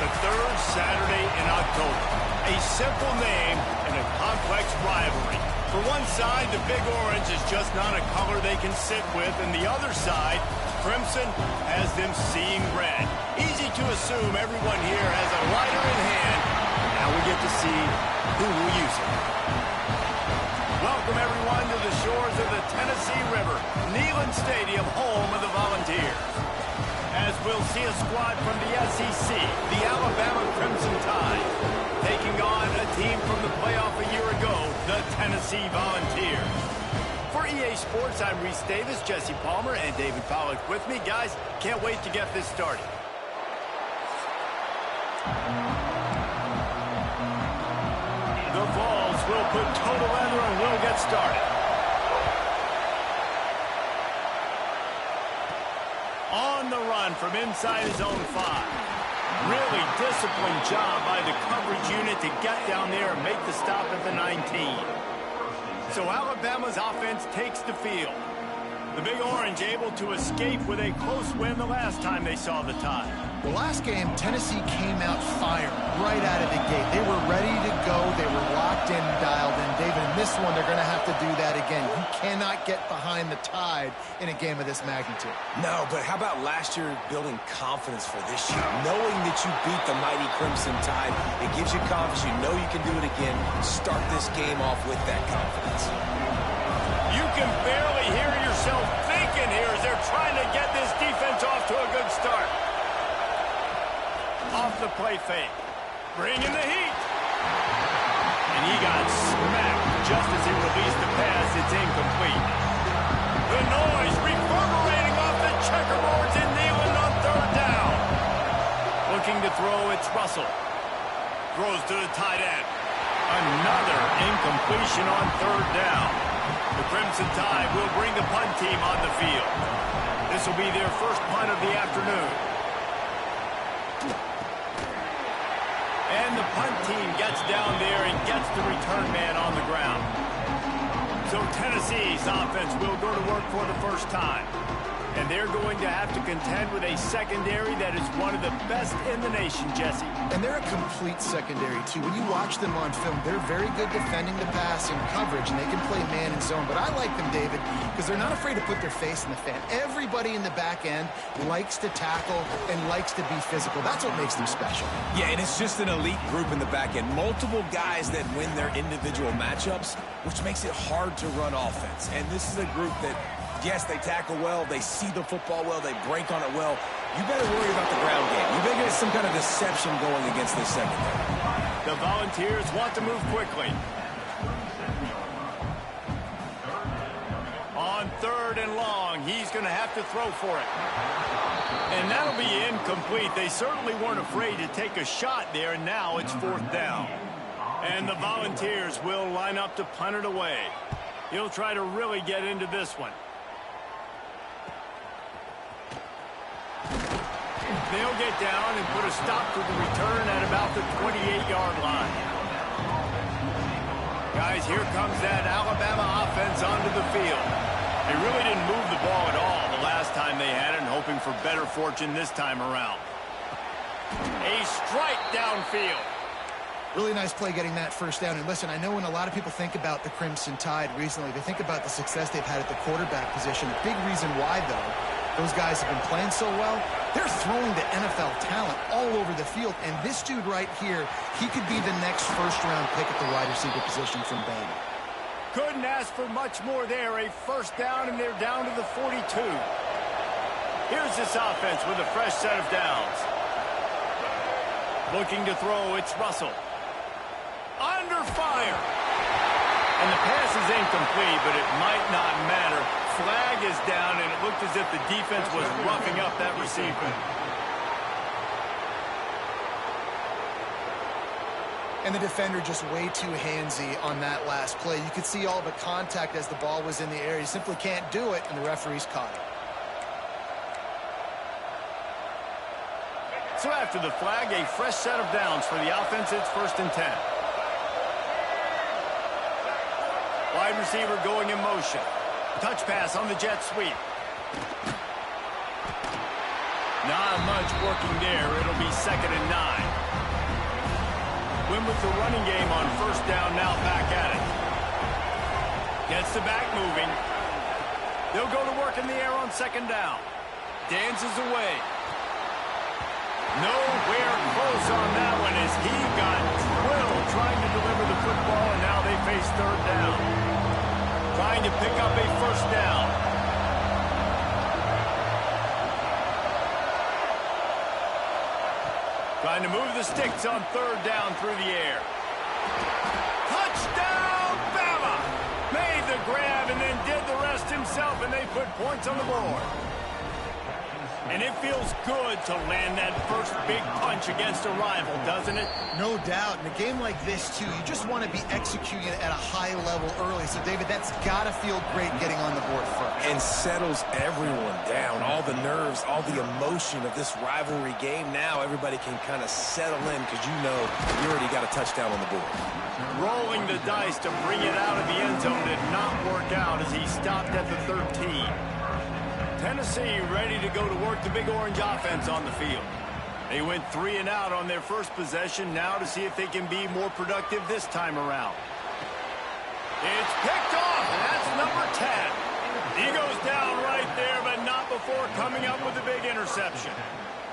the third Saturday in October. A simple name and a complex rivalry. For one side, the Big Orange is just not a color they can sit with, and the other side, Crimson, has them seeing red. Easy to assume everyone here has a lighter in hand. Now we get to see who will use it. Welcome, everyone, to the shores of the Tennessee River, Neyland Stadium, home of the Volunteers. As we'll see a squad from the SEC, the Alabama Crimson Tide, taking on a team from the playoff a year ago, the Tennessee Volunteers. For EA Sports, I'm Reese Davis, Jesse Palmer, and David Pollack with me. Guys, can't wait to get this started. The Vols will put toe to leather and we'll get started. On the run from inside his own 5. Really disciplined job by the coverage unit to get down there and make the stop at the 19. So Alabama's offense takes the field. The Big Orange able to escape with a close win the last time they saw the Tide. The last game, Tennessee came out firing right out of the gate. They were ready to go. They were locked in, dialed in. David, in this one, they're going to have to do that again. You cannot get behind the Tide in a game of this magnitude. No, but how about last year building confidence for this year? Knowing that you beat the mighty Crimson Tide, it gives you confidence. You know you can do it again. Start this game off with that confidence. You can barely hear yourself thinking here as they're trying to get this defense off to a good start. Off the play fake. Bringing the heat. And he got smacked just as he released the pass. It's incomplete. The noise reverberating off the checkerboards in Neyland on third down. Looking to throw, it's Russell. Throws to the tight end. Another incompletion on third down. The Crimson Tide will bring the punt team on the field. This will be their first punt of the afternoon. And the punt team gets down there and gets the return man on the ground. So Tennessee's offense will go to work for the first time. And they're going to have to contend with a secondary that is one of the best in the nation, Jesse. And they're a complete secondary, too. When you watch them on film, they're very good defending the pass and coverage, and they can play man and zone. But I like them, David, because they're not afraid to put their face in the fan. Everybody in the back end likes to tackle and likes to be physical. That's what makes them special. Yeah, and it's just an elite group in the back end. Multiple guys that win their individual matchups, which makes it hard to run offense. And this is a group that, yes, they tackle well, they see the football well, they break on it well. You better worry about the ground game. You better get some kind of deception going against this secondary. The Volunteers want to move quickly. On third and long, he's going to have to throw for it. And that'll be incomplete. They certainly weren't afraid to take a shot there, and now it's fourth down. And the Volunteers will line up to punt it away. He'll try to really get into this one. They'll get down and put a stop to the return at about the 28-yard line. Guys, here comes that Alabama offense onto the field. They really didn't move the ball at all the last time they had it, and hoping for better fortune this time around. A strike downfield. Really nice play getting that first down. And listen, I know when a lot of people think about the Crimson Tide recently, they think about the success they've had at the quarterback position. A big reason why, though, those guys have been playing so well, they're throwing to NFL talent all over the field. And this dude right here, he could be the next first-round pick at the wide receiver position from Bama. Couldn't ask for much more there. A first down, and they're down to the 42. Here's this offense with a fresh set of downs. Looking to throw, it's Russell. Under fire. And the pass is incomplete, but it might not matter. Flag is down, and it looked as if the defense was roughing up that receiver. And the defender just way too handsy on that last play. You could see all the contact as the ball was in the air. You simply can't do it, and the referee's caught it. So after the flag, a fresh set of downs for the offense. It's 1st and 10. Wide receiver going in motion. Touch pass on the jet sweep. Not much working there. It'll be 2nd and 9. Win with the running game on first down, now back at it. Gets the back moving. They'll go to work in the air on second down. Dances away. Nowhere close on that one as he got drilled trying to deliver the football, and now they face third down. Trying to pick up a first down. Trying to move the sticks on third down through the air. Touchdown, Bama! Made the grab and then did the rest himself, and they put points on the board. And it feels good to land that first big punch against a rival, doesn't it? No doubt. In a game like this, too, you just want to be executing it at a high level early. So, David, that's got to feel great getting on the board first. And settles everyone down. All the nerves, all the emotion of this rivalry game. Now everybody can kind of settle in because you know you already got a touchdown on the board. Rolling the dice to bring it out of the end zone did not work out as he stopped at the 13. Tennessee ready to go to work the Big Orange offense on the field. They went 3 and out on their first possession, now to see if they can be more productive this time around. It's picked off, and that's number 10. He goes down right there, but not before coming up with a big interception.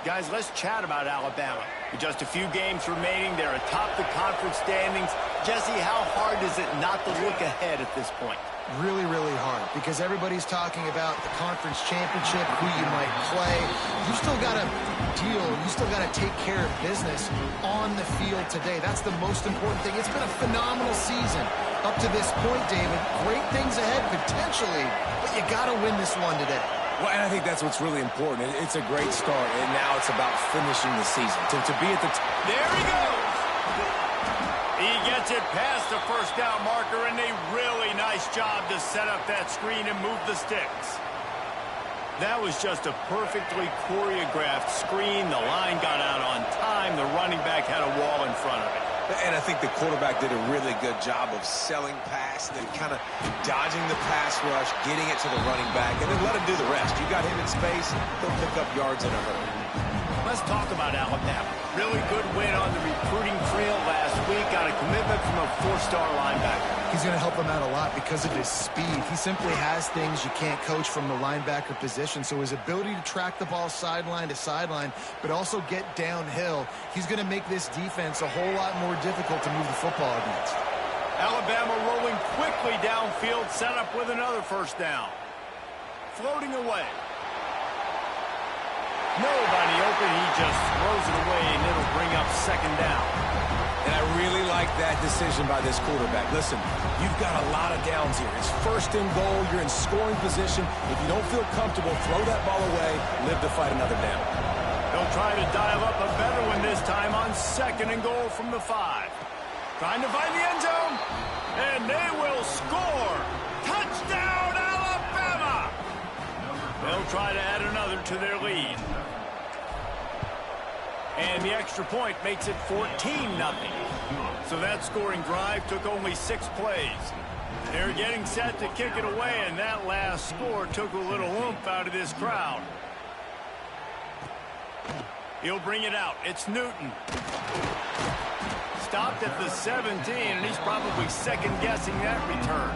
Guys, let's chat about Alabama. With just a few games remaining, they're atop the conference standings. Jesse, how hard is it not to look ahead at this point? Really, really hard, because everybody's talking about the conference championship, who you might play. You still got to deal, you still got to take care of business on the field today. That's the most important thing. It's been a phenomenal season up to this point, David. Great things ahead, potentially, but you got to win this one today. Well, and I think that's what's really important. It's a great start, and now it's about finishing the season. To be at the there he goes! He gets it past the first down marker, and a really nice job to set up that screen and move the sticks. That was just a perfectly choreographed screen. The line got out on time. The running back had a wall in front of it. And I think the quarterback did a really good job of selling past and kind of dodging the pass rush, getting it to the running back, and then let him do the rest. You got him in space, he'll pick up yards in a hurry. Let's talk about Alabama. Really good win on the recruiting trail last week. Got a commitment from a 4-star linebacker. He's going to help them out a lot because of his speed. He simply has things you can't coach from the linebacker position. So his ability to track the ball sideline to sideline, but also get downhill, he's going to make this defense a whole lot more difficult to move the football against. Alabama rolling quickly downfield, set up with another first down. Floating away. Nobody open, he just throws it away, and it'll bring up second down. And I really like that decision by this quarterback. Listen, you've got a lot of downs here. It's first and goal. You're in scoring position. If you don't feel comfortable, throw that ball away, live to fight another down. They'll try to dial up a better one this time on second and goal from the 5. Trying to find the end zone, and they will score. Touchdown, Alabama! They'll try to add another to their lead. And the extra point makes it 14-0. So that scoring drive took only 6 plays. They're getting set to kick it away, and that last score took a little oomph out of this crowd. He'll bring it out. It's Newton. Stopped at the 17, and he's probably second-guessing that return.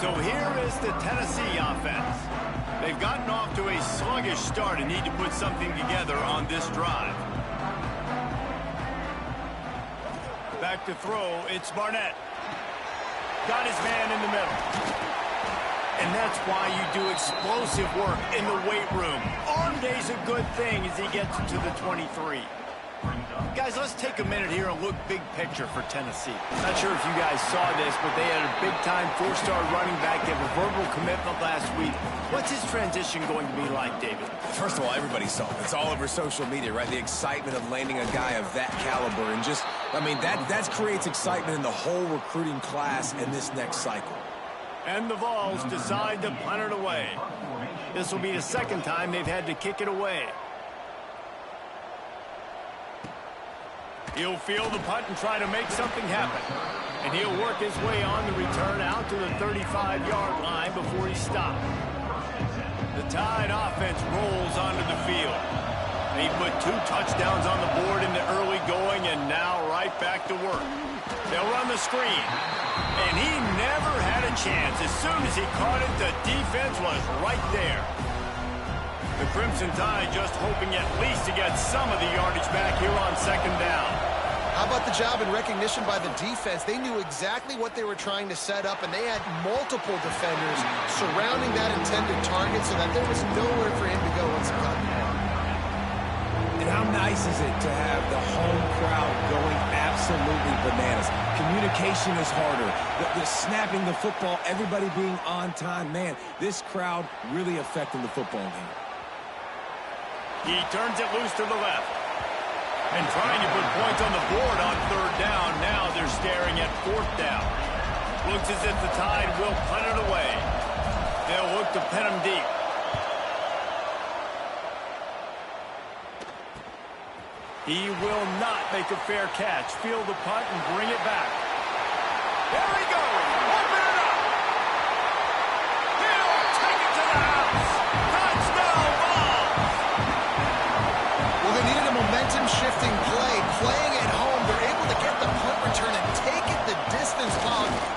So here is the Tennessee offense. They've gotten off to a sluggish start and need to put something together on this drive. Back to throw, it's Barnett. Got his man in the middle. And that's why you do explosive work in the weight room. Arm day's a good thing as he gets to the 23. Guys, let's take a minute here and look big picture for Tennessee. Not sure if you guys saw this, but they had a big-time 4-star running back give a verbal commitment last week. What's his transition going to be like, David? First of all, everybody saw it. It's all over social media, right? The excitement of landing a guy of that caliber. And just, I mean, that creates excitement in the whole recruiting class in this next cycle. And the Vols decide to punt it away. This will be the second time they've had to kick it away. He'll field the punt and try to make something happen. And he'll work his way on the return out to the 35-yard line before he stopped. The Tide offense rolls onto the field. They put 2 touchdowns on the board in the early going, and now right back to work. They'll run the screen. And he never had a chance. As soon as he caught it, the defense was right there. The Crimson Tide just hoping at least to get some of the yardage back here on 2nd down. How about the job and recognition by the defense? They knew exactly what they were trying to set up, and they had multiple defenders surrounding that intended target so that there was nowhere for him to go once he got the ball. And how nice is it to have the home crowd going absolutely bananas? Communication is harder. The snapping the football, everybody being on time. Man, this crowd really affecting the football game. He turns it loose to the left. And trying to put points on the board on 3rd down. Now they're staring at 4th down. Looks as if the Tide will punt it away. They'll look to pin him deep. He will not make a fair catch. Field the punt and bring it back. There he goes. Open it up. He'll take it to the house. Touchdown ball. Well, they needed a momentum-shifting play. Playing at home, they're able to get the punt return and take it the distance.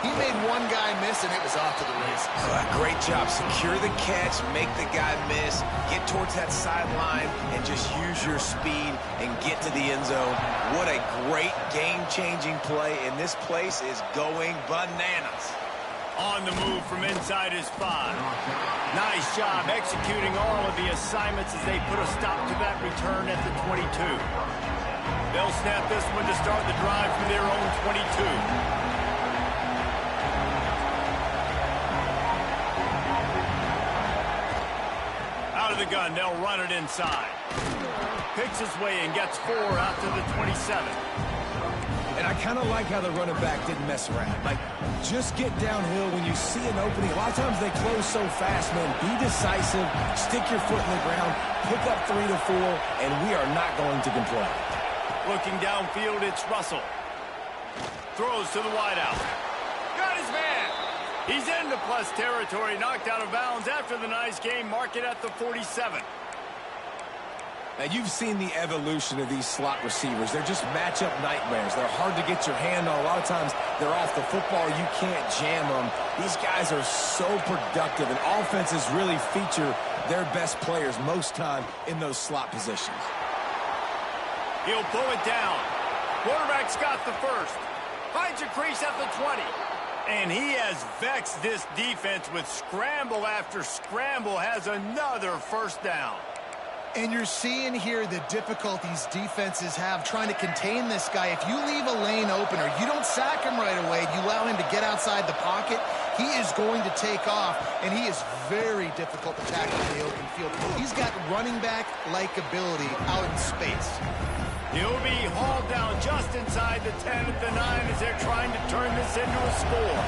He made one guy miss, and it was off to the races. Great job. Secure the catch, make the guy miss, get towards that sideline, and just use your speed and get to the end zone. What a great game-changing play, and this place is going bananas. On the move from inside his 5. Nice job executing all of the assignments as they put a stop to that return at the 22. They'll snap this one to start the drive from their own 22. Out of the gun, they'll run it inside. Picks his way and gets 4 out to the 27. And I kind of like how the running back didn't mess around. Like, just get downhill when you see an opening. A lot of times they close so fast, man. Be decisive, stick your foot in the ground, pick up 3 to 4, and we are not going to complain. Looking downfield, it's Russell. Throws to the wideout. Got his man. He's into plus territory, knocked out of bounds after the nice game. Mark it at the 47. Now, you've seen the evolution of these slot receivers. They're just matchup nightmares. They're hard to get your hand on. A lot of times, they're off the football. You can't jam them. These guys are so productive, and offenses really feature their best players most time in those slot positions. He'll pull it down. Quarterback's got the first. Finds a crease at the 20. And he has vexed this defense with scramble after scramble. Has another 1st down. And you're seeing here the difficulties defenses have trying to contain this guy. If you leave a lane open or you don't sack him right away, you allow him to get outside the pocket, he is going to take off, and he is very difficult to tackle in the open field. He's got running back-like ability out in space. He'll be hauled down just inside the 10 at the 9 as they're trying to turn this into a score.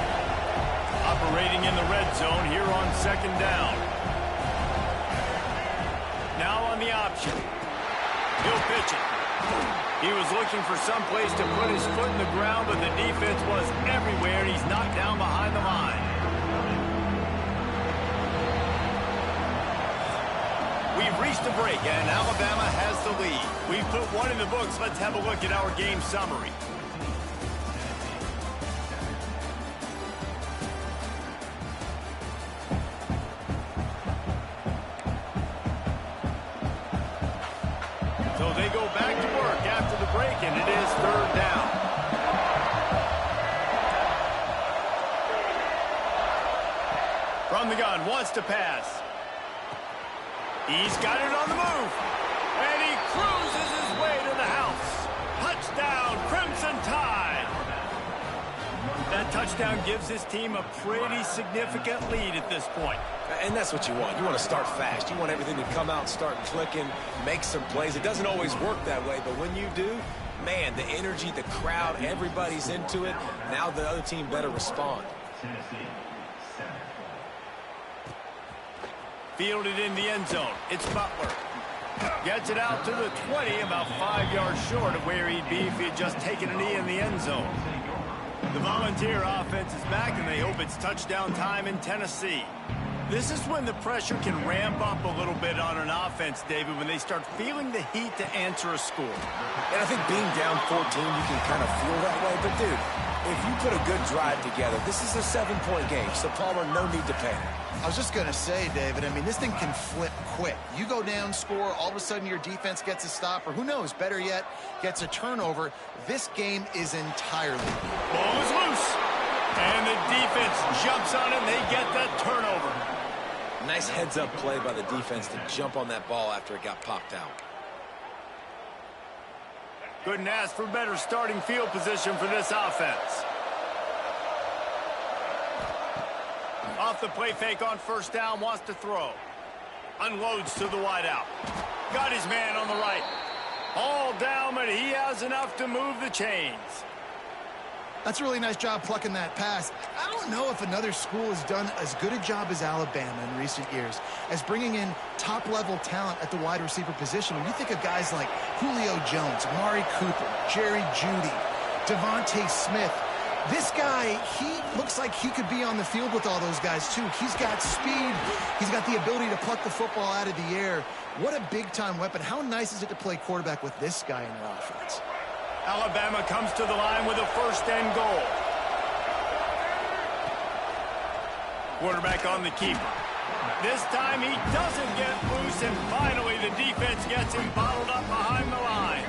Operating in the red zone here on 2nd down. Now on the option. He'll pitch it. He was looking for some place to put his foot in the ground, but the defense was everywhere, and he's knocked down behind the line. We've reached a break, and Alabama has the lead. We've put one in the books. Let's have a look at our game summary. So they go back to work after the break, and it is 3rd down. From the gun, wants to pass. He's got it on the move. And he cruises his way to the house. Touchdown, Crimson Tide. That touchdown gives his team a pretty significant lead at this point. And that's what you want. You want to start fast. You want everything to come out and start clicking, make some plays. It doesn't always work that way, but when you do, man, the energy, the crowd, everybody's into it. Now the other team better respond. Fielded in the end zone. It's Butler. Gets it out to the 20, about 5 yards short of where he'd be if he had just taken a knee in the end zone. The Volunteer offense is back, and they hope it's touchdown time in Tennessee. This is when the pressure can ramp up a little bit on an offense, David, when they start feeling the heat to answer a score. And I think being down 14, you can kind of feel that way. But, dude, if you put a good drive together, this is a 7-point game. So, Palmer, no need to panic. I was just going to say, David, I mean, this thing can flip quick. You go down, score, all of a sudden your defense gets a stop, or who knows, better yet, gets a turnover. This game is entirely. Ball is loose. And the defense jumps on it, and they get that turnover. Nice heads-up play by the defense to jump on that ball after it got popped out. Couldn't ask for better starting field position for this offense. Off the play fake on first down, wants to throw. Unloads to the wideout. Got his man on the right. All down, but he has enough to move the chains. That's a really nice job plucking that pass. I don't know if another school has done as good a job as Alabama in recent years as bringing in top-level talent at the wide receiver position. When you think of guys like Julio Jones, Amari Cooper, Jerry Jeudy, Devontae Smith, this guy, he looks like he could be on the field with all those guys, too. He's got speed. He's got the ability to pluck the football out of the air. What a big-time weapon. How nice is it to play quarterback with this guy in your offense? Alabama comes to the line with a first and goal. Quarterback on the keeper. This time he doesn't get loose, and finally the defense gets him bottled up behind the line.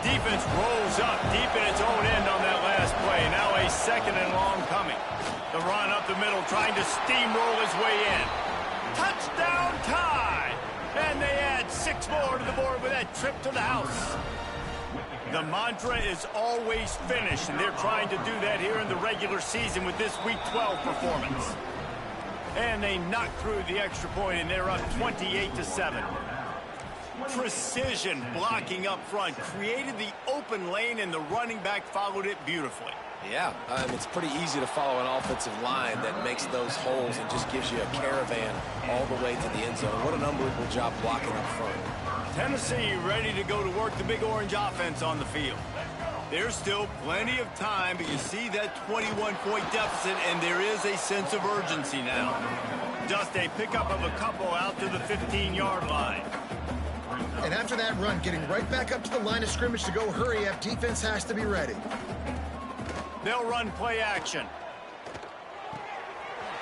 Defense rolls up deep in its own end on that last play. Now a second and long coming. The run up the middle, trying to steamroll his way in. Touchdown tie! And they add 6 more to the board with that trip to the house. The mantra is always finish, and they're trying to do that here in the regular season with this Week 12 performance. And they knock through the extra point, and they're up 28-7. Precision blocking up front created the open lane, and the running back followed it beautifully. Yeah, it's pretty easy to follow an offensive line that makes those holes and just gives you a caravan all the way to the end zone. What an unbelievable job blocking up front. Tennessee ready to go to work the Big Orange offense on the field. There's still plenty of time, but you see that 21-point deficit, and there is a sense of urgency now. Just a pickup of a couple out to the 15-yard line. And after that run, getting right back up to the line of scrimmage to go hurry up, defense has to be ready. They'll run play action.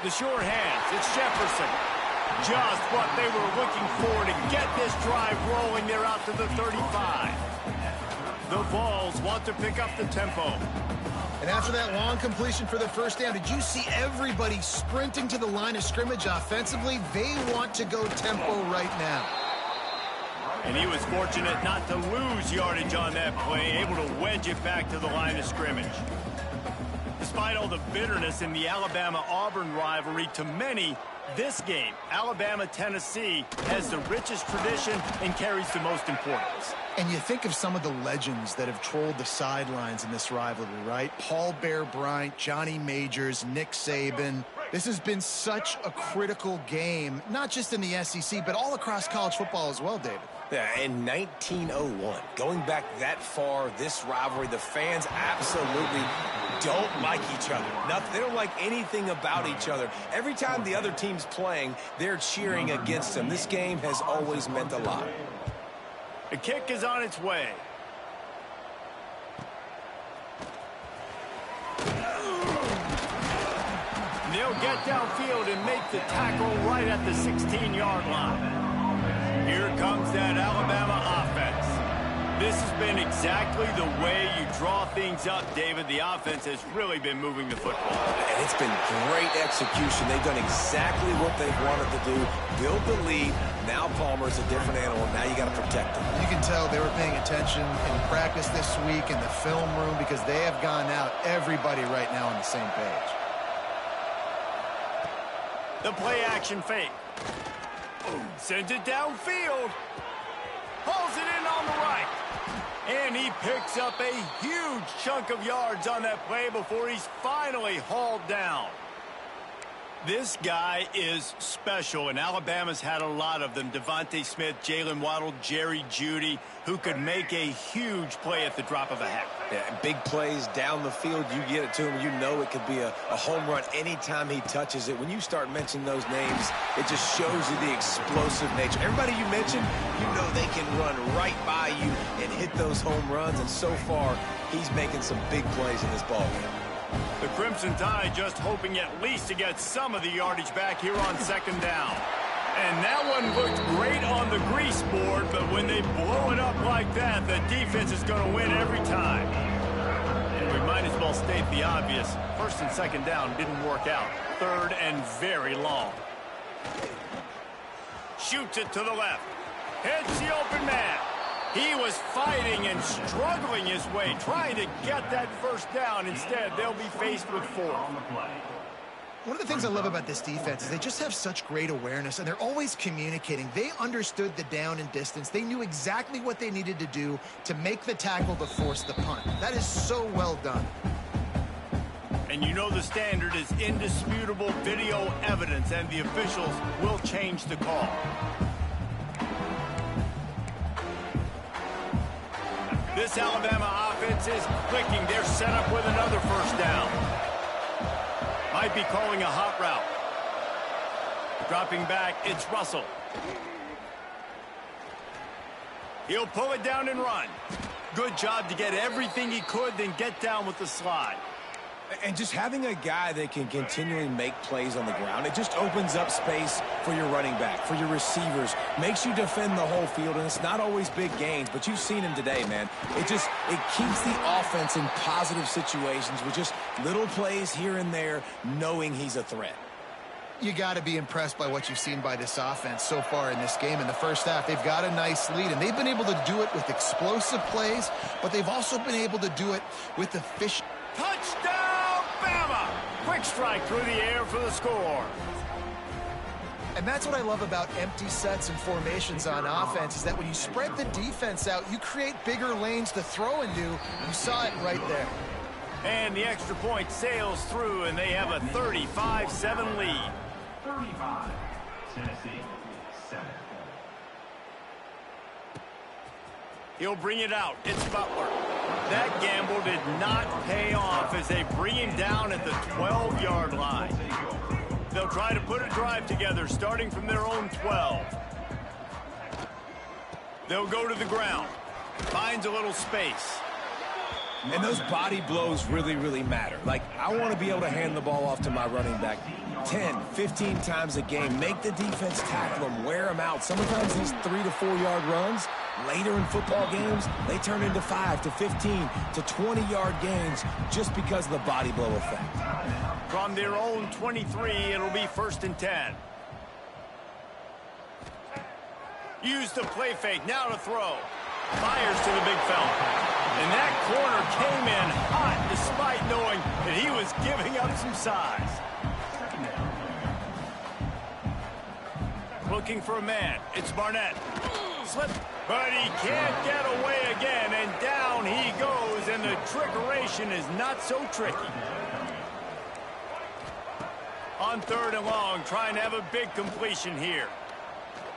The short hands, it's Jefferson. Just what they were looking for to get this drive rolling. They're out to the 35. The Vols want to pick up the tempo. And after that long completion for the first down, did you see everybody sprinting to the line of scrimmage offensively? They want to go tempo right now. And he was fortunate not to lose yardage on that play, able to wedge it back to the line of scrimmage. Despite all the bitterness in the Alabama-Auburn rivalry, to many, this game, Alabama-Tennessee, has the richest tradition and carries the most importance. And you think of some of the legends that have trolled the sidelines in this rivalry, right? Paul Bear Bryant, Johnny Majors, Nick Saban. This has been such a critical game, not just in the SEC, but all across college football as well, David. Yeah, in 1901, going back that far, this rivalry, the fans absolutely don't like each other. They don't like anything about each other. Every time the other team's playing, they're cheering against them. This game has always meant a lot. The kick is on its way. They'll get downfield and make the tackle right at the 16-yard line. Here comes that Alabama offense. This has been exactly the way you draw things up, David. The offense has really been moving the football. And it's been great execution. They've done exactly what they've wanted to do. Build the lead. Now Palmer's a different animal. Now you got to protect him. You can tell they were paying attention in practice this week in the film room because they have gone out, everybody right now on the same page. The play action fake. Sends it downfield. Hauls it in on the right. And he picks up a huge chunk of yards on that play before he's finally hauled down. This guy is special, and Alabama's had a lot of them. Devontae Smith, Jalen Waddle, Jerry Jeudy, who could make a huge play at the drop of a hat. Yeah, big plays down the field, you get it to him, you know it could be a home run anytime he touches it. When you start mentioning those names, it just shows you the explosive nature. Everybody you mentioned, you know they can run right by you and hit those home runs, and so far, he's making some big plays in this ballgame. The Crimson Tide just hoping at least to get some of the yardage back here on second down. And that one looked great on the grease board, but when they blow it up like that, the defense is going to win every time. And we might as well state the obvious. First and second down didn't work out. Third and very long. Shoots it to the left. Hits the open man. He was fighting and struggling his way, trying to get that first down. Instead, they'll be faced with 4. One of the things I love about this defense is they just have such great awareness, and they're always communicating. They understood the down and distance. They knew exactly what they needed to do to make the tackle to force the punt. That is so well done. And you know the standard is indisputable video evidence, and the officials will change the call. This Alabama offense is clicking. They're set up with another first down. Might be calling a hot route. Dropping back, it's Russell. He'll pull it down and run. Good job to get everything he could, then get down with the slide. And just having a guy that can continually make plays on the ground, it just opens up space for your running back, for your receivers, makes you defend the whole field, and it's not always big gains, but you've seen him today, man. It keeps the offense in positive situations with just little plays here and there, knowing he's a threat. You got to be impressed by what you've seen by this offense so far in this game. In the first half, they've got a nice lead, and they've been able to do it with explosive plays, but they've also been able to do it with efficient. Touchdown, Bama! Quick strike through the air for the score. And that's what I love about empty sets and formations on offense, is that when you spread the defense out, you create bigger lanes to throw into. You saw it right there. And the extra point sails through, and they have a 35-7 lead. 35, Tennessee, 7. He'll bring it out. It's Butler. That gamble did not pay off as they bring him down at the 12-yard line. They'll try to put a drive together starting from their own 12. They'll go to the ground. Finds a little space. And those body blows really, really matter. Like, I want to be able to hand the ball off to my running back 10, 15 times a game. Make the defense tackle them, wear them out. Sometimes these 3 to 4 yard runs, later in football games, they turn into 5 to 15 to 20 yard gains just because of the body blow effect. From their own 23, it'll be 1st and 10. Use the play fake, now to throw. Fires to the big fella. And that corner came in hot despite knowing that he was giving up some size. Looking for a man. It's Barnett. Slip, but he can't get away again, and down he goes, and the trickeration is not so tricky. On 3rd and long, trying to have a big completion here.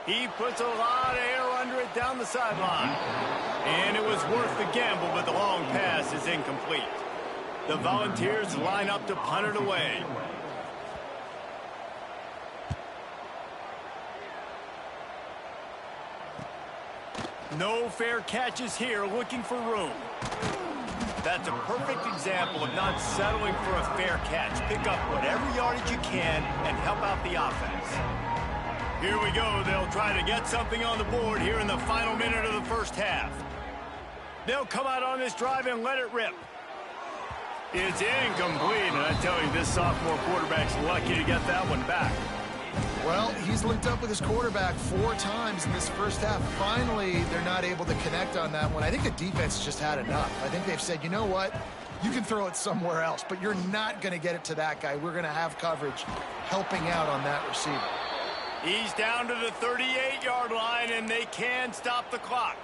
He puts a lot of air under it down the sideline. And it was worth the gamble, but the long pass is incomplete. The Volunteers line up to punt it away. No fair catches here, looking for room. That's a perfect example of not settling for a fair catch. Pick up whatever yardage you can and help out the offense. Here we go. They'll try to get something on the board here in the final minute of the first half. They'll come out on this drive and let it rip. It's incomplete, and I tell you, this sophomore quarterback's lucky to get that one back. Well, he's linked up with his quarterback 4 times in this first half. Finally, they're not able to connect on that one. I think the defense just had enough. I think they've said, you know what? You can throw it somewhere else, but you're not going to get it to that guy. We're going to have coverage helping out on that receiver. He's down to the 38-yard line, and they can stop the clock.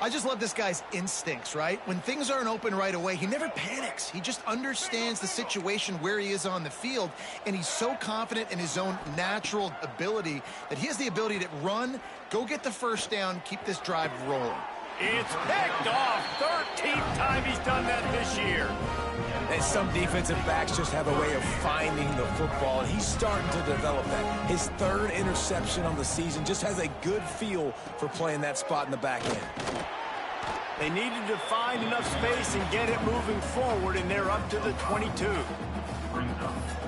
I just love this guy's instincts, right? When things aren't open right away, he never panics. He just understands the situation where he is on the field, and he's so confident in his own natural ability that he has the ability to run, go get the first down, keep this drive rolling. It's picked off. 13th time he's done that this year. And some defensive backs just have a way of finding the football, and he's starting to develop that. His third interception on the season, just has a good feel for playing that spot in the back end. They needed to find enough space and get it moving forward, and they're up to the 22.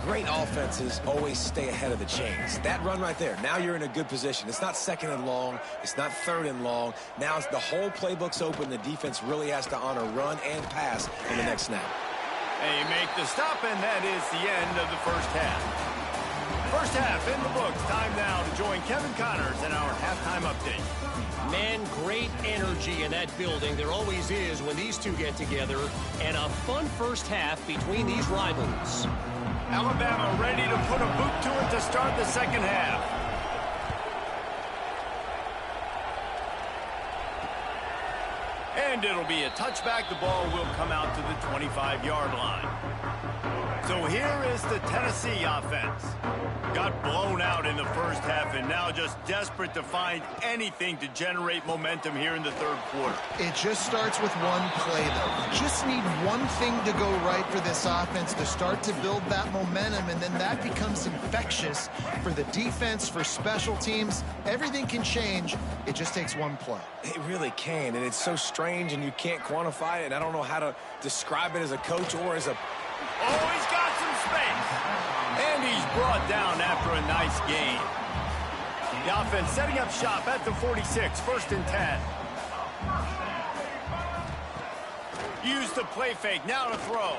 Great offenses always stay ahead of the chains. That run right there, now you're in a good position. It's not second and long. It's not third and long. Now the whole playbook's open. The defense really has to honor run and pass in the next snap. They make the stop, and that is the end of the first half. First half in the books. Time now to join Kevin Connors in our halftime update. Man, great energy in that building. There always is when these two get together. And a fun first half between these rivals. Alabama ready to put a boot to it to start the second half. And it'll be a touchback. The ball will come out to the 25-yard line. So here is the Tennessee offense. Got blown out in the first half and now just desperate to find anything to generate momentum here in the third quarter. It just starts with one play, though. You just need one thing to go right for this offense to start to build that momentum, and then that becomes infectious for the defense, for special teams. Everything can change. It just takes one play. It really can, and it's so strange, and you can't quantify it, and I don't know how to describe it as a coach or as a... Oh, he's got some space. And he's brought down after a nice gain. The offense setting up shop at the 46, first and 10. Use the play fake, now to throw.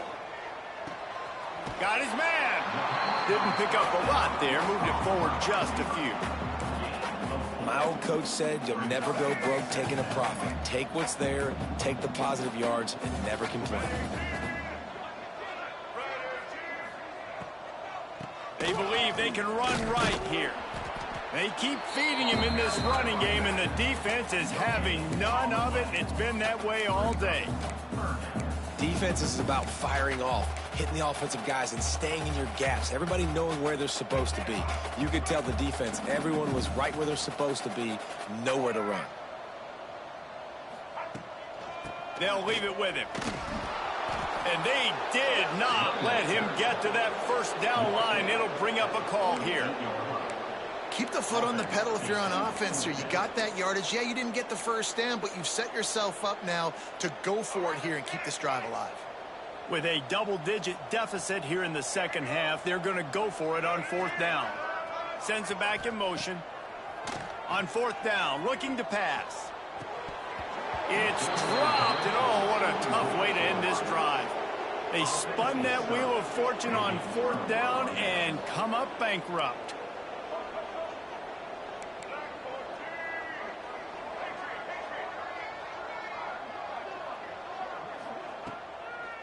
Got his man. Didn't pick up a lot there, moved it forward just a few. My old coach said you'll never go broke taking a profit. Take what's there, take the positive yards, and never complain. They believe they can run right here. They keep feeding him in this running game, and the defense is having none of it. It's been that way all day. Defense is about firing off, hitting the offensive guys, and staying in your gaps. Everybody knowing where they're supposed to be. You could tell the defense, everyone was right where they're supposed to be, nowhere to run. They'll leave it with him. And they did not let him get to that first down line. It'll bring up a call here. Keep the foot on the pedal if you're on offense here. You got that yardage. Yeah, you didn't get the first down, but you've set yourself up now to go for it here and keep this drive alive. With a double-digit deficit here in the second half, they're going to go for it on fourth down. Sends it back in motion. On fourth down, looking to pass. It's dropped, and oh, what a tough way to end this drive. They spun that wheel of fortune on fourth down and come up bankrupt.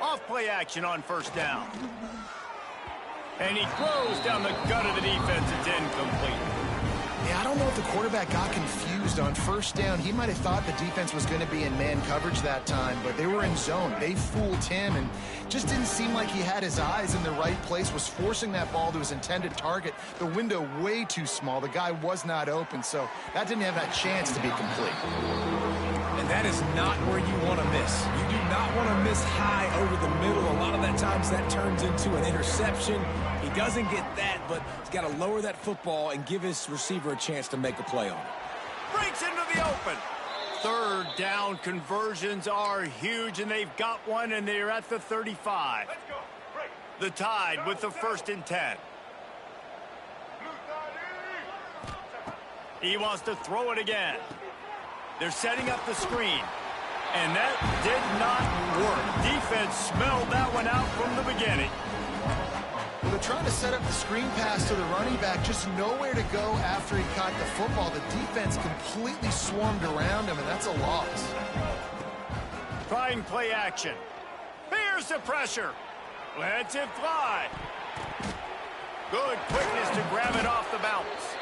Off play action on first down. And he throws down the gut of the defense. It's incomplete. Yeah, I don't know if the quarterback got confused on first down. He might have thought the defense was going to be in man coverage that time, but they were in zone. They fooled him, and just didn't seem like he had his eyes in the right place, was forcing that ball to his intended target. The window way too small. The guy was not open, so that didn't have that chance to be complete. And that is not where you want to miss. You do not want to miss high over the middle. A lot of that times that turns into an interception. He doesn't get that, but he's got to lower that football and give his receiver a chance to make a play on it. Breaks into the open. Third down conversions are huge, and they've got one, and they're at the 35. The Tide with the first and 10. He wants to throw it again. They're setting up the screen, and that did not work. Defense smelled that one out from the beginning. Well, they're trying to set up the screen pass to the running back, just nowhere to go after he caught the football. The defense completely swarmed around him, and that's a loss. Trying play action. Here's the pressure. Lets it fly. Good quickness to grab it off the bounce.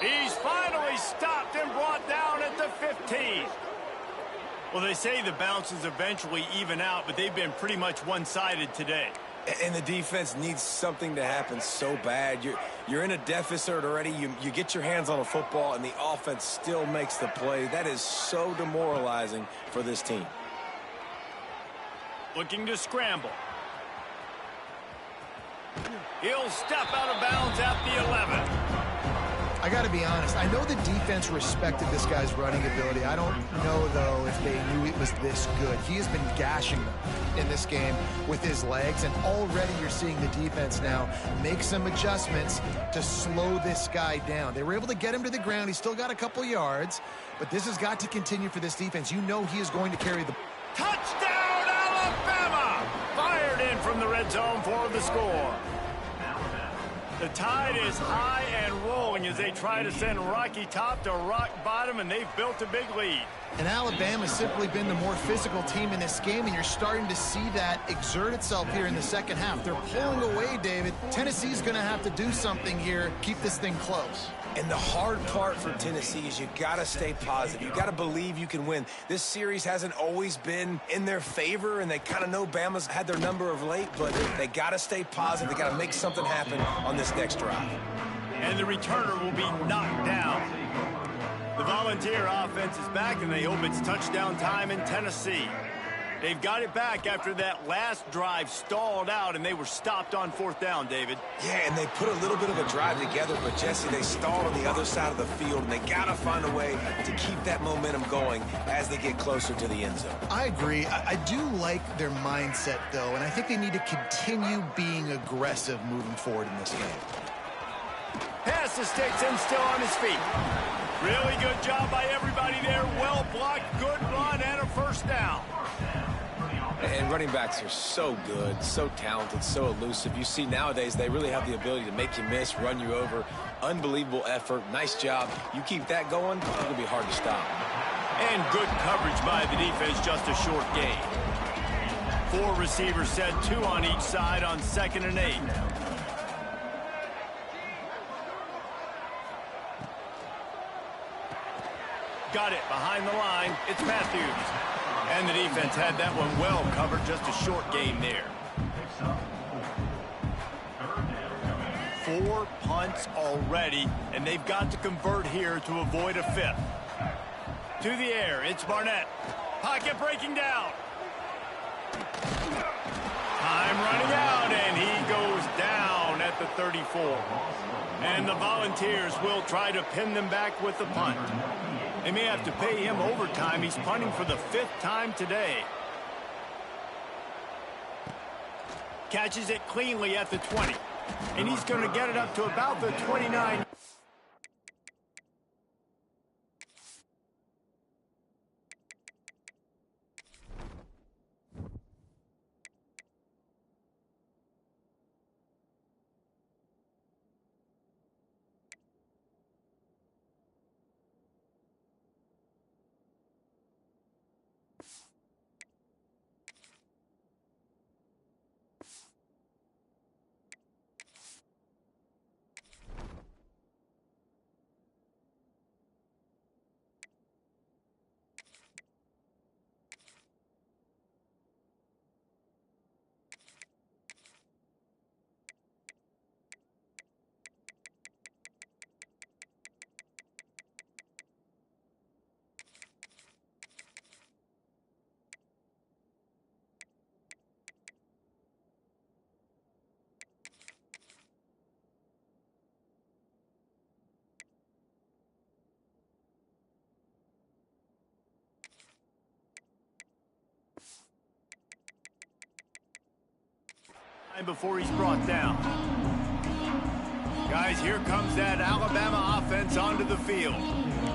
He's finally stopped and brought down at the 15. Well, they say the bounces eventually even out, but they've been pretty much one-sided today. And the defense needs something to happen so bad. You're in a deficit already. You get your hands on a football, and the offense still makes the play. That is so demoralizing for this team. Looking to scramble. He'll step out of bounds at the 11. I got to be honest. I know the defense respected this guy's running ability. I don't know, though, if they knew it was this good. He has been gashing them in this game with his legs, and already you're seeing the defense now make some adjustments to slow this guy down. They were able to get him to the ground. He's still got a couple yards, but this has got to continue for this defense. You know he is going to carry the... Touchdown, Alabama! Fired in from the red zone for the score. The tide is high and rolling as they try to send Rocky Top to rock bottom, and they've built a big lead. And Alabama's simply been the more physical team in this game, and you're starting to see that exert itself here in the second half. They're pulling away, David. Tennessee's going to have to do something here, keep this thing close. And the hard part for Tennessee is you got to stay positive. You got to believe you can win. This series hasn't always been in their favor, and they kind of know Bama's had their number of late, but they got to stay positive. They got to make something happen on this next drive. And the returner will be knocked down. The Volunteer offense is back, and they hope it's touchdown time in Tennessee. They've got it back after that last drive stalled out, and they were stopped on fourth down, David. Yeah, and they put a little bit of a drive together, but, Jesse, they stalled on the other side of the field, and they got to find a way to keep that momentum going as they get closer to the end zone. I agree. I do like their mindset, though, and I think they need to continue being aggressive moving forward in this game. Pass to sticks and still on his feet. Really good job by everybody there. Well blocked, good run, and a first down. And running backs are so good, so talented, so elusive. You see nowadays they really have the ability to make you miss, run you over. Unbelievable effort. Nice job. You keep that going, it'll be hard to stop. And good coverage by the defense, just a short gain. 4 receivers set, 2 on each side on 2nd and 8. Got it behind the line. It's Matthews. And the defense had that one well covered, just a short gain there. 4 punts already, and they've got to convert here to avoid a 5th. To the air, it's Barnett. Pocket breaking down. Time running out, and he goes down at the 34. And the Volunteers will try to pin them back with the punt. They may have to pay him overtime. He's punting for the 5th time today. Catches it cleanly at the 20. And he's going to get it up to about the 29. Before he's brought down. Guys, here comes that Alabama offense onto the field.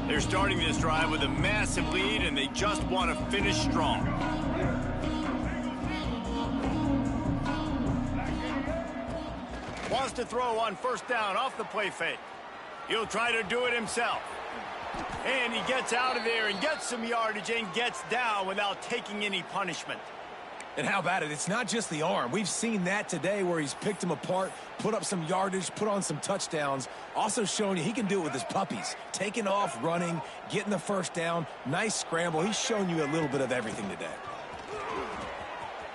They're starting this drive with a massive lead, and they just want to finish strong. Wants to throw on first down off the play fake. He'll try to do it himself. And he gets out of there and gets some yardage and gets down without taking any punishment. And how about it? It's not just the arm. We've seen that today where he's picked them apart, put up some yardage, put on some touchdowns. Also showing you he can do it with his puppies. Taking off, running, getting the first down. Nice scramble. He's shown you a little bit of everything today.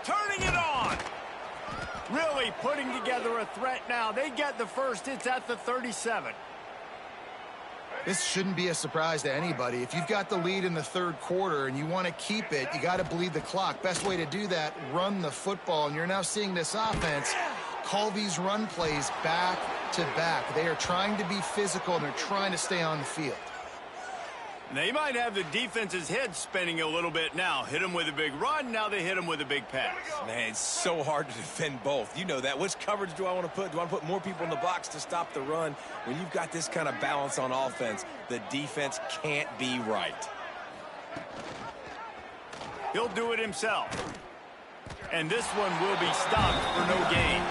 Turning it on. Really putting together a threat now. They get the first. It's at the 37. This shouldn't be a surprise to anybody. If you've got the lead in the third quarter and you want to keep it, you got to bleed the clock. Best way to do that, run the football. And you're now seeing this offense call these run plays back to back. They are trying to be physical, and they're trying to stay on the field. They might have the defense's head spinning a little bit now. Hit them with a big run, now they hit them with a big pass. Man, it's so hard to defend both. You know that. Which coverage do I want to put? Do I want to put more people in the box to stop the run? When you've got this kind of balance on offense, the defense can't be right. He'll do it himself. And this one will be stopped for no gain.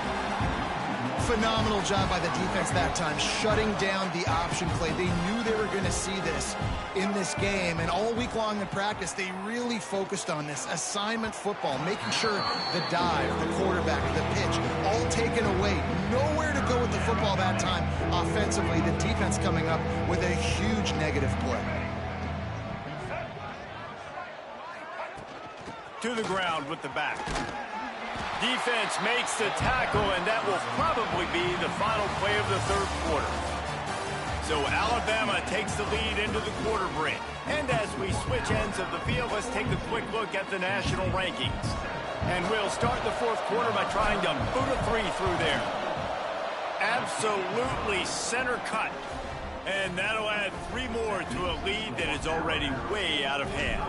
Phenomenal job by the defense that time, shutting down the option play. They knew they were going to see this in this game, and all week long in practice, they really focused on this assignment football, making sure the dive, the quarterback, the pitch, all taken away. Nowhere to go with the football that time offensively. The defense coming up with a huge negative play. To the ground with the back. Defense makes the tackle, and that will probably be the final play of the third quarter. So Alabama takes the lead into the quarter break. And as we switch ends of the field, let's take a quick look at the national rankings. And we'll start the fourth quarter by trying to boot a three through there. Absolutely center cut. And that'll add three more to a lead that is already way out of hand.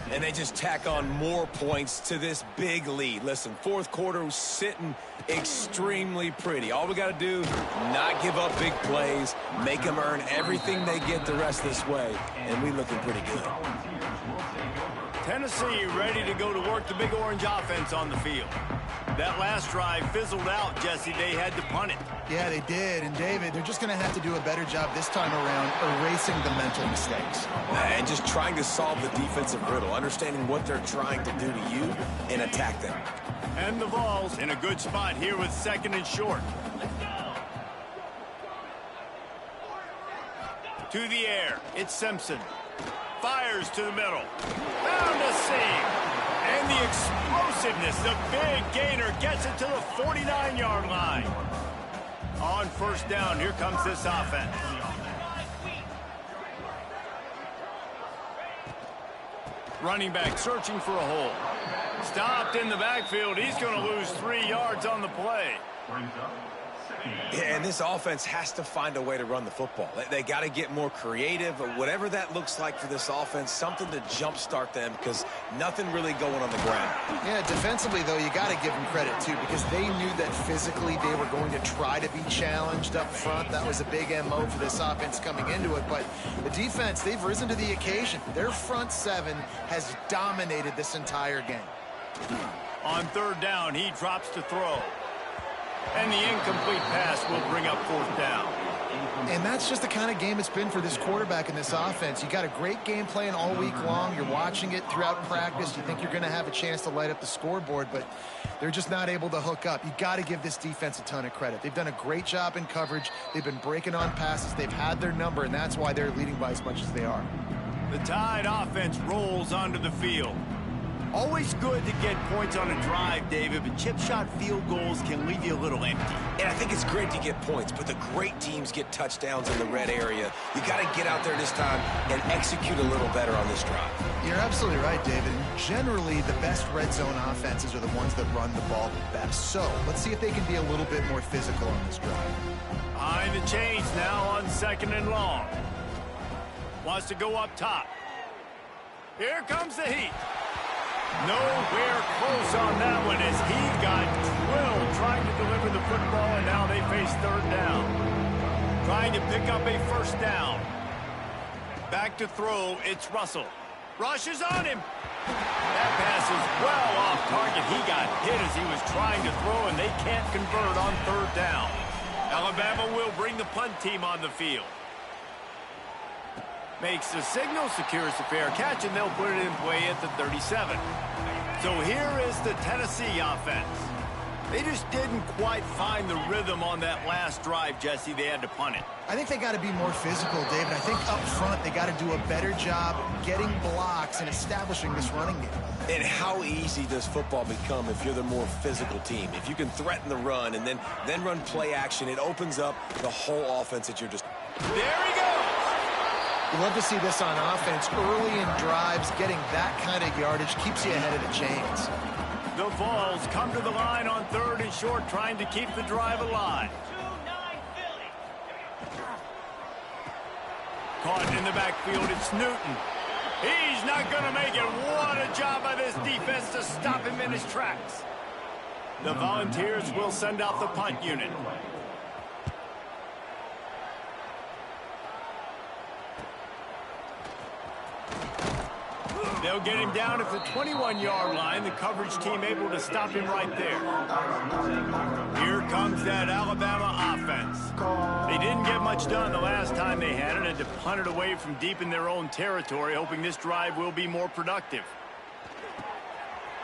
And they just tack on more points to this big lead. Listen, fourth quarter was sitting extremely pretty. All we got to do, not give up big plays, make them earn everything they get the rest this way, and we looking pretty good. Tennessee ready to go to work the Big Orange offense on the field. That last drive fizzled out, Jesse. They had to punt it. Yeah, they did. And, David, they're just going to have to do a better job this time around erasing the mental mistakes. And just trying to solve the defensive riddle, understanding what they're trying to do to you and attack them. And the Vols in a good spot here with second and short. To the air, it's Simpson. Fires to the middle. Found a seam. And the explosiveness, the big gainer gets it to the 49-yard line. On first down, here comes this offense. Running back searching for a hole. Stopped in the backfield. He's going to lose 3 yards on the play. Yeah, and this offense has to find a way to run the football. They got to get more creative, whatever that looks like for this offense, something to jumpstart them because nothing really going on the ground. Yeah, defensively, though, you got to give them credit, too, because they knew that physically they were going to try to be challenged up front. That was a big MO for this offense coming into it. But the defense, they've risen to the occasion. Their front seven has dominated this entire game. On third down, he drops to throw. And the incomplete pass will bring up fourth down. And that's just the kind of game it's been for this quarterback and this offense. You got a great game plan all week long. You're watching it throughout practice. You think you're going to have a chance to light up the scoreboard, but they're just not able to hook up. You got to give this defense a ton of credit. They've done a great job in coverage. They've been breaking on passes. They've had their number, and that's why they're leading by as much as they are. The Tide offense rolls onto the field. Always good to get points on a drive, David, but chip shot field goals can leave you a little empty. And I think it's great to get points, but the great teams get touchdowns in the red area. You got to get out there this time and execute a little better on this drive. You're absolutely right, David. And generally, the best red zone offenses are the ones that run the ball the best. So let's see if they can be a little bit more physical on this drive. Behind the chains now on second and long. Wants to go up top. Here comes the heat. Nowhere close on that one as he got drilled trying to deliver the football, and now they face third down. Trying to pick up a first down. Back to throw, it's Russell. Rush is on him. That pass is well off target. He got hit as he was trying to throw, and they can't convert on third down. Alabama will bring the punt team on the field. Makes the signal, secures the fair catch, and they'll put it in play at the 37. So here is the Tennessee offense. They just didn't quite find the rhythm on that last drive, Jesse. They had to punt it. I think they got to be more physical, David. I think up front they got to do a better job getting blocks and establishing this running game. And how easy does football become if you're the more physical team? If you can threaten the run and then run play action, it opens up the whole offense that you're just... There he goes! You love to see this on offense. Early in drives, getting that kind of yardage keeps you ahead of the chains. The Vols come to the line on 3rd and short, trying to keep the drive alive. Caught in the backfield, it's Newton. He's not going to make it. What a job by this defense to stop him in his tracks. The Volunteers will send out the punt unit. They'll get him down at the 21-yard line. The coverage team able to stop him right there. Here comes that Alabama offense. They didn't get much done the last time they had it, and to punt it away from deep in their own territory, hoping this drive will be more productive.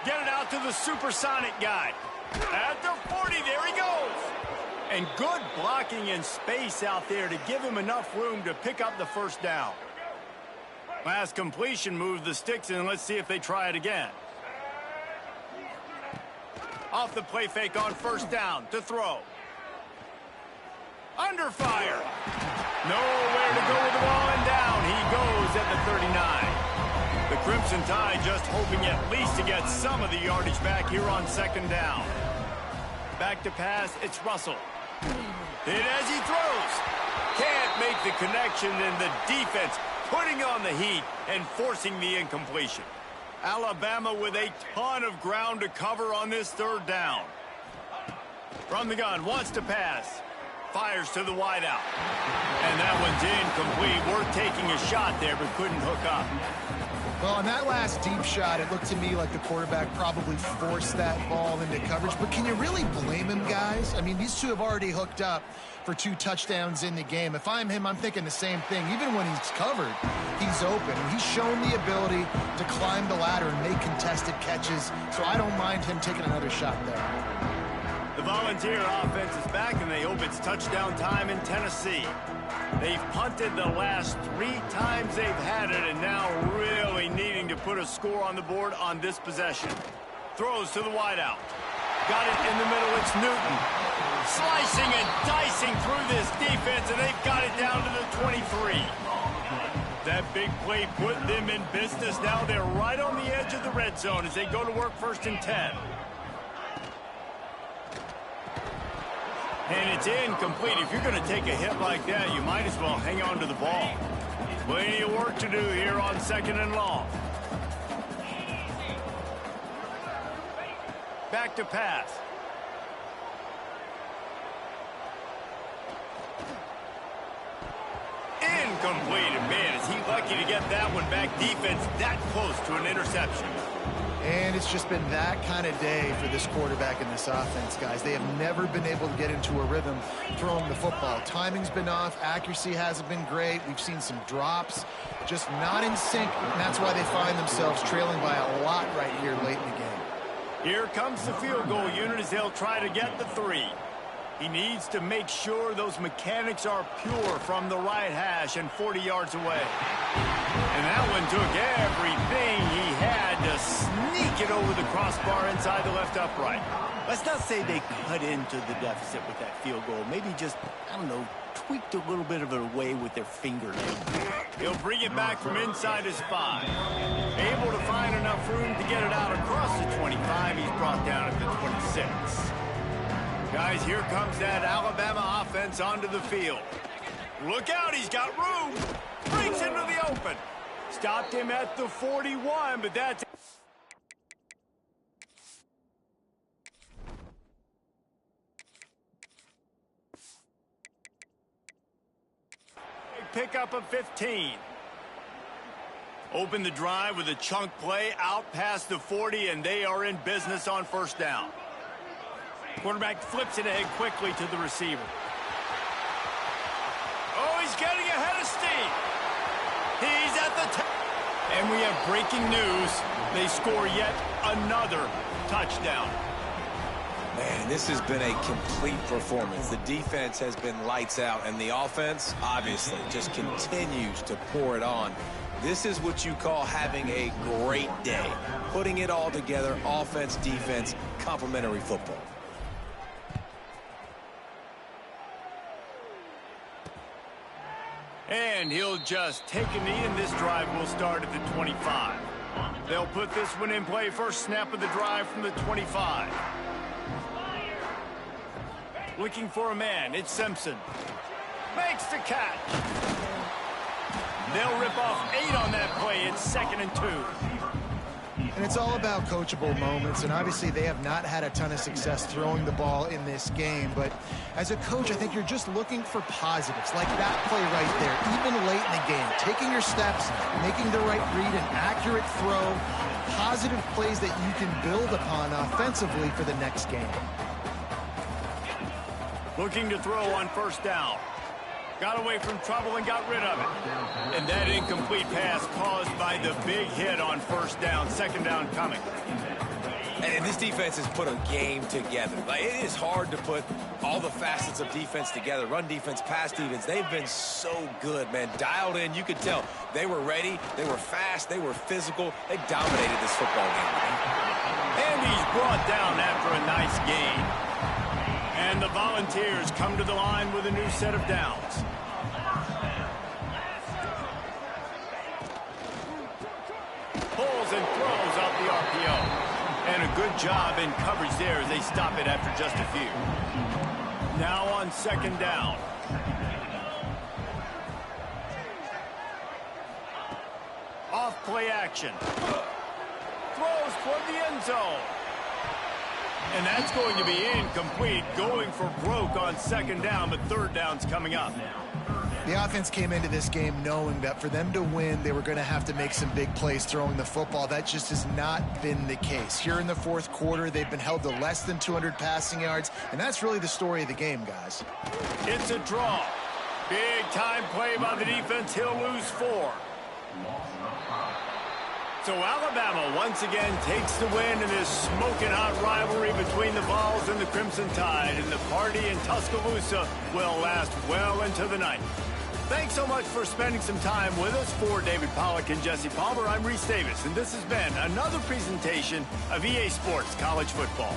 Get it out to the supersonic guy. At the 40, there he goes. And good blocking in space out there to give him enough room to pick up the first down. Last completion moved the sticks in. Let's see if they try it again. Off the play fake on first down to throw. Under fire. Nowhere to go with the ball, and down he goes at the 39. The Crimson Tide just hoping at least to get some of the yardage back here on 2nd down. Back to pass, it's Russell. Hit as he throws. Can't make the connection, and the defense putting on the heat and forcing the incompletion. Alabama with a ton of ground to cover on this 3rd down. From the gun, wants to pass. Fires to the wideout. And that one's incomplete. Worth taking a shot there, but couldn't hook up. Well, on that last deep shot, it looked to me like the quarterback probably forced that ball into coverage. But can you really blame him, guys? I mean, these two have already hooked up for 2 touchdowns in the game. If I'm him, I'm thinking the same thing. Even when he's covered, he's open. And he's shown the ability to climb the ladder and make contested catches. So I don't mind him taking another shot there. The Volunteer offense is back, and they hope it's touchdown time in Tennessee. They've punted the last 3 times they've had it, and now really needing to put a score on the board on this possession. Throws to the wideout. Got it in the middle, it's Newton. Slicing and dicing through this defense, and they've got it down to the 23. That big play put them in business. Now they're right on the edge of the red zone as they go to work 1st and 10. And it's incomplete. If you're going to take a hit like that, you might as well hang on to the ball. Plenty of work to do here on 2nd and long. Back to pass. Incomplete. And man, is he lucky to get that one back. Defense that close to an interception. And it's just been that kind of day for this quarterback and this offense, guys. They have never been able to get into a rhythm throwing the football. Timing's been off. Accuracy hasn't been great. We've seen some drops, just not in sync. And that's why they find themselves trailing by a lot right here late in the game. Here comes the field goal unit as they'll try to get the 3. He needs to make sure those mechanics are pure from the right hash and 40 yards away. And that one took everything he had to sneak it over the crossbar inside the left upright. Let's not say they cut into the deficit with that field goal. Maybe just, I don't know, tweaked a little bit of it away with their fingernail. He'll bring it back from inside his 5. Able to find enough room to get it out across the 25. He's brought down at the 26. Guys, here comes that Alabama offense onto the field. Look out, he's got room. Breaks into the open. Stopped him at the 41, but that's... Pickup of 15. Open the drive with a chunk play out past the 40, and they are in business on 1st down. Quarterback flips it ahead quickly to the receiver. Oh, he's getting ahead of steam. He's at the top. And we have breaking news. They score yet another touchdown. Man, this has been a complete performance. The defense has been lights out, and the offense, obviously, just continues to pour it on. This is what you call having a great day. Putting it all together, offense, defense, complementary football. And he'll just take a knee, and this drive will start at the 25. They'll put this one in play. First snap of the drive from the 25. Looking for a man. It's Simpson. Makes the catch. They'll rip off 8 on that play. It's 2nd and 2. And it's all about coachable moments, and obviously they have not had a ton of success throwing the ball in this game, but as a coach, I think you're just looking for positives, like that play right there, even late in the game, taking your steps, making the right read, an accurate throw, positive plays that you can build upon offensively for the next game. Looking to throw on first down. Got away from trouble and got rid of it. And that incomplete pass caused by the big hit on first down. 2nd down coming. And this defense has put a game together. Like, it is hard to put all the facets of defense together. Run defense, pass defense. They've been so good, man. Dialed in. You could tell they were ready. They were fast. They were physical. They dominated this football game. And he's brought down after a nice gain. And the Volunteers come to the line with a new set of downs. Pulls and throws off the RPO. And a good job in coverage there as they stop it after just a few. Now on 2nd down. Off play action. Throws toward the end zone. And that's going to be incomplete, going for broke on 2nd down, but 3rd down's coming up. The offense came into this game knowing that for them to win, they were going to have to make some big plays throwing the football. That just has not been the case. Here in the 4th quarter, they've been held to less than 200 passing yards, and that's really the story of the game, guys. It's a draw. Big time play by the defense. He'll lose 4. So Alabama once again takes the win in this smoking hot rivalry between the Vols and the Crimson Tide, and the party in Tuscaloosa will last well into the night. Thanks so much for spending some time with us. For David Pollack and Jesse Palmer, I'm Reese Davis, and this has been another presentation of EA Sports College Football.